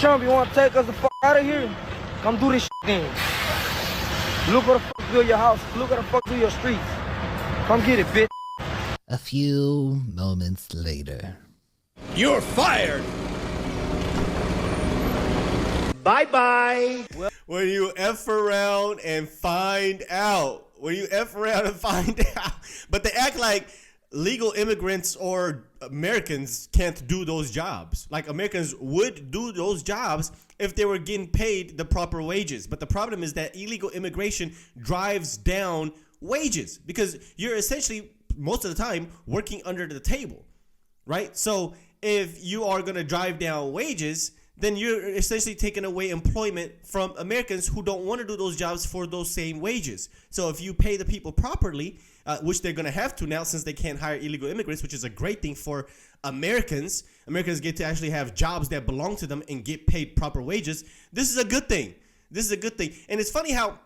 Trump, you want to take us the fuck out of here? Come do this shit then. Look what the fuck do your house. Look what the fuck do your streets. Come get it, bitch. A few moments later. You're fired! Bye-bye. When you F around and find out. When you F around and find out. But they act like legal immigrants or Americans can't do those jobs. Like Americans would do those jobs if they were getting paid the proper wages. But the problem is that illegal immigration drives down wages because you're essentially most of the time working under the table, right? So if you are going to drive down wages, then you're essentially taking away employment from Americans who don't want to do those jobs for those same wages. So if you pay the people properly, which they're going to have to now since they can't hire illegal immigrants, which is a great thing for Americans. Americans get to actually have jobs that belong to them and get paid proper wages. This is a good thing. This is a good thing. And it's funny how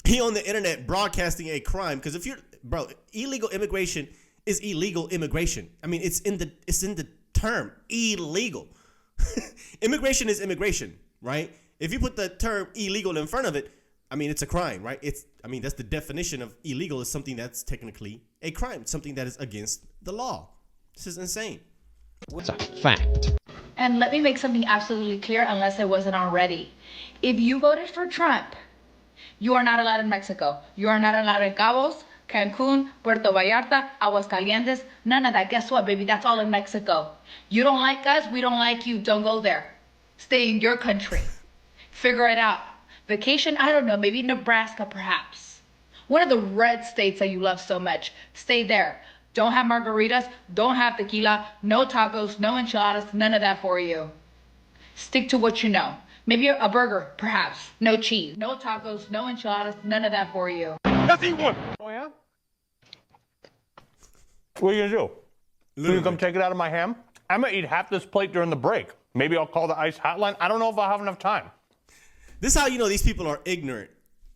he on the internet broadcasting a crime, because if you're, bro, illegal immigration is illegal immigration. I mean, it's in the term illegal. Immigration is immigration, right? If you put the term illegal in front of it, I mean, it's a crime, right? That's the definition of illegal is something that's technically a crime, something that is against the law. This is insane. It's a fact. And let me make something absolutely clear, unless it wasn't already. If you voted for Trump, you are not allowed in Mexico. You are not allowed in Cabos, Cancun, Puerto Vallarta, Aguascalientes, none of that. Guess what, baby? That's all in Mexico. You don't like us, we don't like you. Don't go there. Stay in your country. Figure it out. Vacation, I don't know, maybe Nebraska perhaps. One of the red states that you love so much. Stay there. Don't have margaritas, don't have tequila, no tacos, no enchiladas, none of that for you. Stick to what you know. Maybe a burger, perhaps. No cheese, no tacos, no enchiladas, none of that for you. Let's eat one. Oh, yeah? What are you going to do? Will you come take it out of my ham? I'm going to eat half this plate during the break. Maybe I'll call the ICE hotline. I don't know if I'll have enough time. This is how you know these people are ignorant.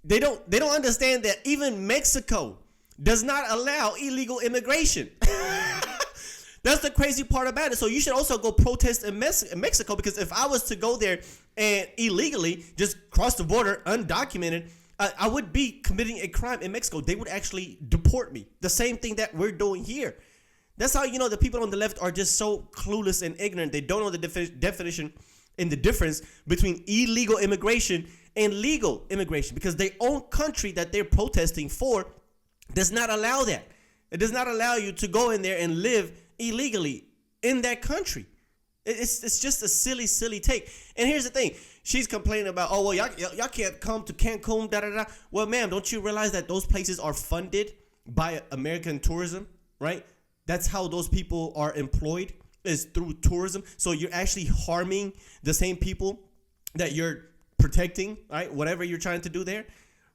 They don't understand that even Mexico does not allow illegal immigration. That's the crazy part about it. So you should also go protest in Mexico, because if I was to go there and illegally just cross the border undocumented, I would be committing a crime in Mexico. They would actually deport me. The same thing that we're doing here. That's how you know the people on the left are just so clueless and ignorant. They don't know the definition and the difference between illegal immigration and legal immigration, because their own country that they're protesting for does not allow that. It does not allow you to go in there and live illegally in that country. It's just a silly take. And here's the thing. She's complaining about, oh, well, y'all can't come to Cancun, da-da-da. Well, ma'am, don't you realize that those places are funded by American tourism, right? That's how those people are employed, is through tourism. So you're actually harming the same people that you're protecting, right? Whatever you're trying to do there,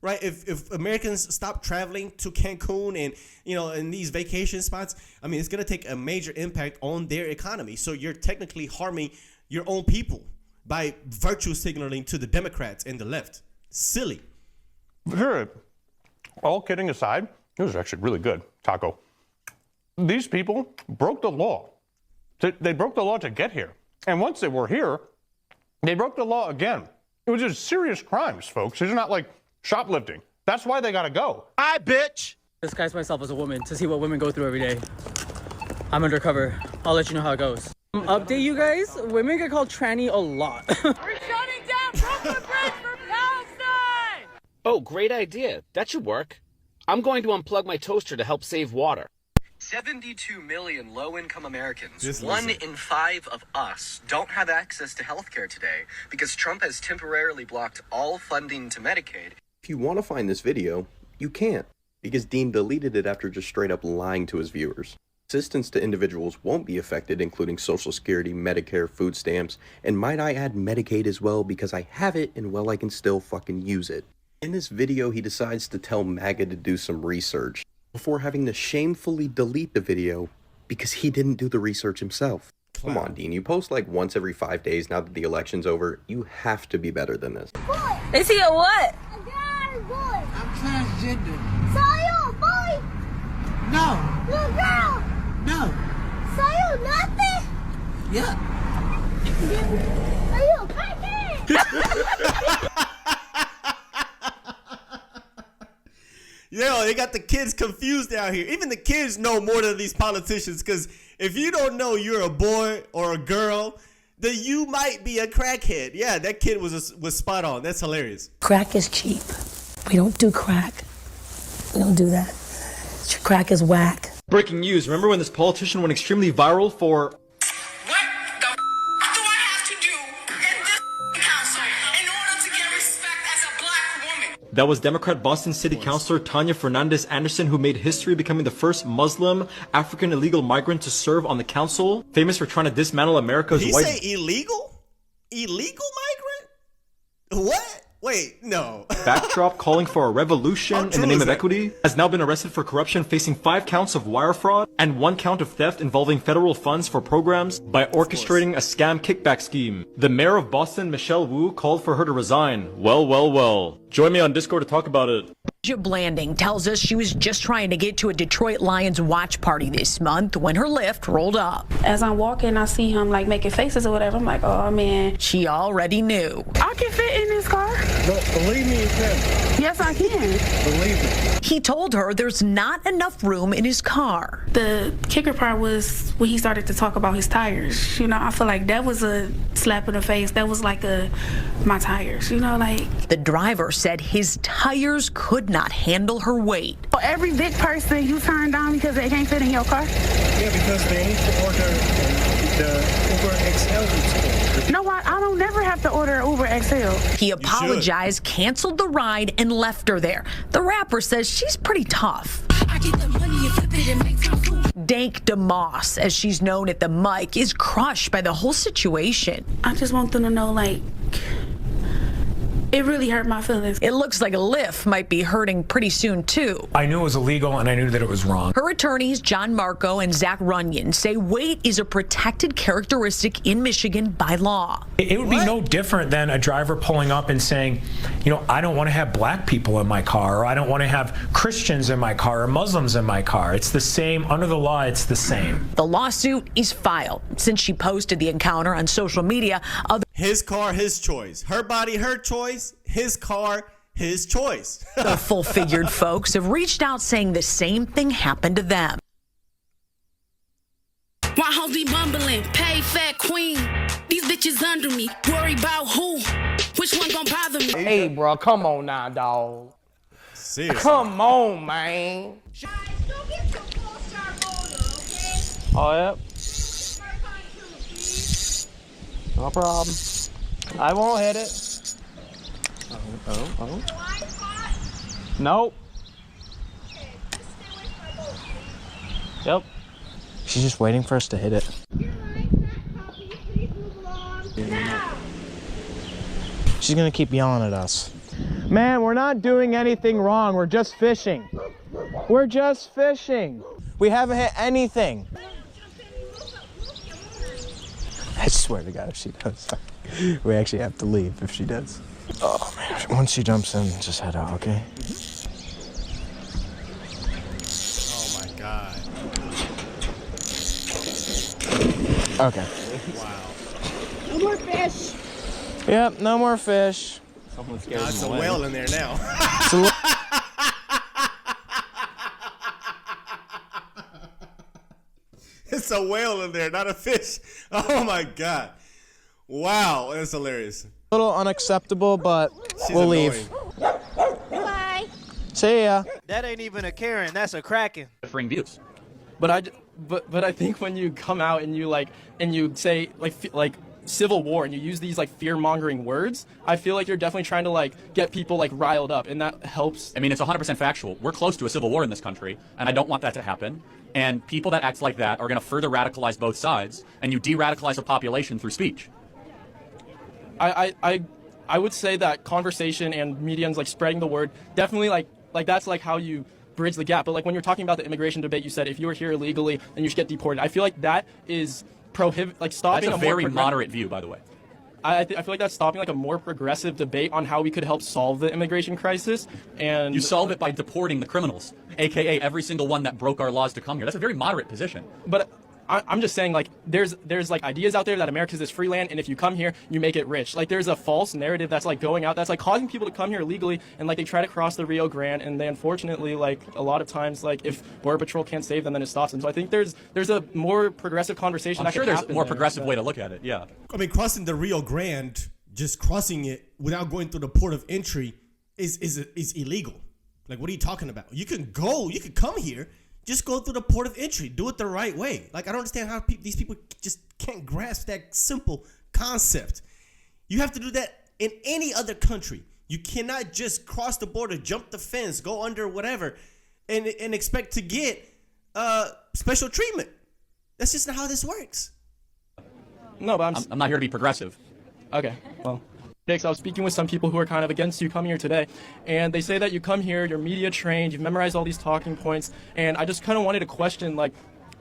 right? If Americans stop traveling to Cancun and, in these vacation spots, I mean, it's going to take a major impact on their economy. So you're technically harming your own people by virtue signaling to the Democrats and the left. Silly. Sure. All kidding aside, it was actually really good, taco. These people broke the law. They broke the law to get here. And once they were here, they broke the law again. It was just serious crimes, folks. These are not like shoplifting. That's why they gotta go. Hi, bitch! Disguise myself as a woman to see what women go through every day. I'm undercover. I'll let you know how it goes. Update you guys, women get called tranny a lot. We're shutting down Brooklyn Bridge for Palestine! Oh, great idea. That should work. I'm going to unplug my toaster to help save water. 72 million low-income Americans, 1 in 5 of us, don't have access to healthcare today because Trump has temporarily blocked all funding to Medicaid. If you want to find this video, you can't, because Dean deleted it after just straight up lying to his viewers. Assistance to individuals won't be affected, including Social Security, Medicare, food stamps, and might I add Medicaid as well, because I have it and well, I can still fucking use it. In this video, he decides to tell MAGA to do some research, before having to shamefully delete the video because he didn't do the research himself. Come on, Dean, you post like once every 5 days now that the election's over. You have to be better than this. Boy. Is he a what? A guy, boy. I'm transgender. So you a boy? No. Little girl? No. So you nothing? Yeah. Are you a pregnant? Yo, they got the kids confused out here. Even the kids know more than these politicians, because if you don't know you're a boy or a girl, then you might be a crackhead. Yeah, that kid was spot on. That's hilarious. Crack is cheap. We don't do crack. We don't do that. Crack is whack. Breaking news. Remember when this politician went extremely viral for... That was Democrat Boston City Councilor Tanya Fernandez Anderson, who made history becoming the first Muslim African illegal migrant to serve on the council, famous for trying to dismantle America's Did he white... say illegal? Illegal migrant? What? Wait, no. backdrop calling for a revolution in the name of equity, has now been arrested for corruption, facing 5 counts of wire fraud and 1 count of theft involving federal funds for programs by orchestrating a scam kickback scheme. The mayor of Boston, Michelle Wu, called for her to resign. Well. Join me on Discord to talk about it. Blanding tells us she was just trying to get to a Detroit Lions watch party this month when her Lyft rolled up. As I'm walking, I see him like making faces or whatever. I'm like, oh man. She already knew. I can fit in this car. No, believe me, you can. Yes, I can. Believe me. He told her there's not enough room in his car. The kicker part was when he started to talk about his tires. You know, I feel like that was a slap in the face. That was like my tires, you know, like. The driver said his tires could not handle her weight. For every big person you turn down because they can't fit in your car? Yeah, because they need to order the Uber XL. You know what? I don't never have to order Uber XL. He apologized, canceled the ride, and left her there. The rapper says she's pretty tough. I get the money and flip it and make some food. Dank DeMoss, as she's known at the mic, is crushed by the whole situation. I just want them to know, like, it really hurt my feelings. It looks like Lyft might be hurting pretty soon, too. I knew it was illegal, and I knew that it was wrong. Her attorneys, John Marco and Zach Runyon, say weight is a protected characteristic in Michigan by law. It would be no different than a driver pulling up and saying, you know, I don't want to have black people in my car, or I don't want to have Christians in my car, or Muslims in my car. It's the same. Under the law, it's the same. The lawsuit is filed. Since she posted the encounter on social media, his car, his choice. Her body, her choice. His car, his choice. The full-figured folks have reached out saying the same thing happened to them. Why hoes be mumbling? Pay fat queen. These bitches under me. Worry about who? Which one gon' bother me? Hey, bro, come on now, dog. Seriously. Come on, man. Oh, yep. No problem. I won't hit it. Oh. Nope. Yep. She's just waiting for us to hit it. She's gonna keep yelling at us. Man, we're not doing anything wrong. We're just fishing. We're just fishing. We haven't hit anything. I swear to God, if she does, we actually have to leave if she does. Oh man, once she jumps in, just head out, okay? Oh my God. Okay. Wow. No more fish. Yep, no more fish. Someone's scared. It's a whale in there now. It's a whale in there, not a fish. Oh my God. Wow, that's hilarious. A little unacceptable, but She's we'll annoying. leave. Bye. See ya. That ain't even a Karen, that's a Kraken. Differing views. But I think when you come out and you say like civil war and you use these like fear-mongering words, I feel like you're definitely trying to get people riled up, and that helps. I mean, it's 100% factual. We're close to a civil war in this country, and I don't want that to happen. And people that act like that are going to further radicalize both sides, and you de-radicalize a population through speech. I would say that conversation and media and spreading the word definitely that's how you bridge the gap. But when you're talking about the immigration debate, you said if you were here illegally, then you should get deported. I feel like that is stopping. That's a very moderate view, by the way. I feel like that's stopping a more progressive debate on how we could help solve the immigration crisis. And you solve it by deporting the criminals, aka every single one that broke our laws to come here. That's a very moderate position. But I'm just saying, like, there's like ideas out there that America's this free land, and if you come here, you make it rich. Like, there's a false narrative that's like going out that's like causing people to come here illegally, and like they try to cross the Rio Grande, and they unfortunately, like, a lot of times, like, if Border Patrol can't save them, then it stops them. So I think there's a more progressive conversation. I'm sure there's a more progressive way to look at it. Yeah. I mean, crossing the Rio Grande, just crossing it without going through the port of entry is illegal. Like, what are you talking about? You can come here. Just go through the port of entry. Do it the right way. Like, I don't understand how these people just can't grasp that simple concept. You have to do that in any other country. You cannot just cross the border, jump the fence, go under whatever, and expect to get special treatment. That's just not how this works. No, but I'm not here to be progressive. Okay, well. I was speaking with some people who are kind of against you coming here today, and they say that you come here, you're media trained, you've memorized all these talking points, and I just kind of wanted to question, like,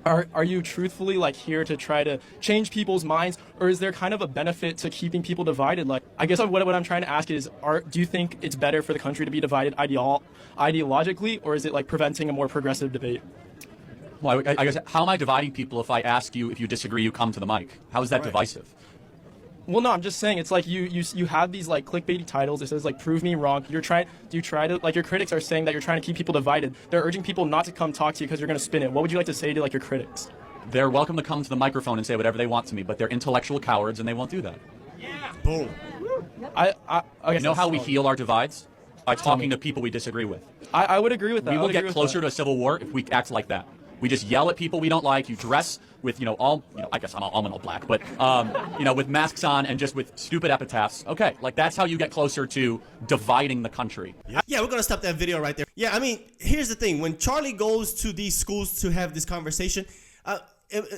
are you truthfully, like, here to try to change people's minds, or is there kind of a benefit to keeping people divided? Like, I guess what I'm trying to ask is, do you think it's better for the country to be divided ideologically, or is it, like, preventing a more progressive debate? Well, I guess, how am I dividing people if I ask you if you disagree, you come to the mic? How is that divisive? Well, no, I'm just saying it's like you have these like clickbaity titles. It says like prove me wrong. Do you try to like your critics are saying that you're trying to keep people divided. They're urging people not to come talk to you because you're going to spin it. What would you like to say to like your critics? They're welcome to come to the microphone and say whatever they want to me, but they're intellectual cowards and they won't do that. Yeah. Boom. You know how we heal our divides? By talking to people we disagree with. I would agree with that. We will get closer to a civil war if we act like that. We just yell at people we don't like. You dress with, I guess I'm all black, but, with masks on and just with stupid epitaphs. Okay, like that's how you get closer to dividing the country. Yeah, we're going to stop that video right there. Yeah, I mean, here's the thing. When Charlie goes to these schools to have this conversation,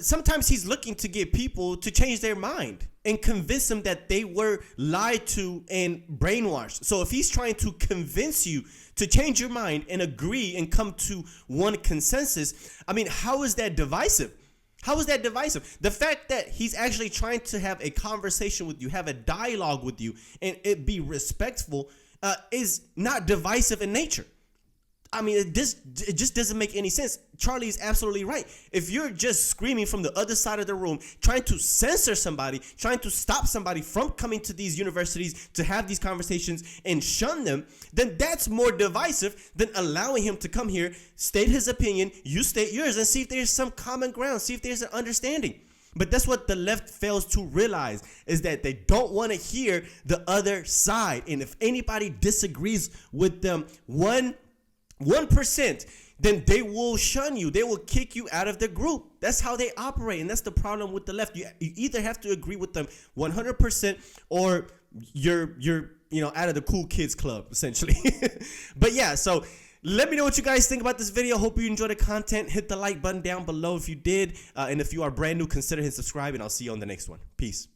sometimes he's looking to get people to change their mind and convince them that they were lied to and brainwashed. So if he's trying to convince you to change your mind and agree and come to one consensus, I mean, how is that divisive? How is that divisive? The fact that he's actually trying to have a conversation with you, have a dialogue with you, and it be respectful is not divisive in nature. I mean, it just doesn't make any sense. Charlie is absolutely right. If you're just screaming from the other side of the room, trying to censor somebody, trying to stop somebody from coming to these universities to have these conversations and shun them, then that's more divisive than allowing him to come here, state his opinion, you state yours, and see if there's some common ground, see if there's an understanding. But that's what the left fails to realize, is that they don't want to hear the other side. And if anybody disagrees with them 1%, then they will shun you. They will kick you out of the group. That's how they operate, and that's the problem with the left. You either have to agree with them 100%, or you're out of the cool kids club, essentially. But yeah, so let me know what you guys think about this video. Hope you enjoyed the content. Hit the like button down below if you did, and if you are brand new, consider hitting subscribe, and I'll see you on the next one. Peace.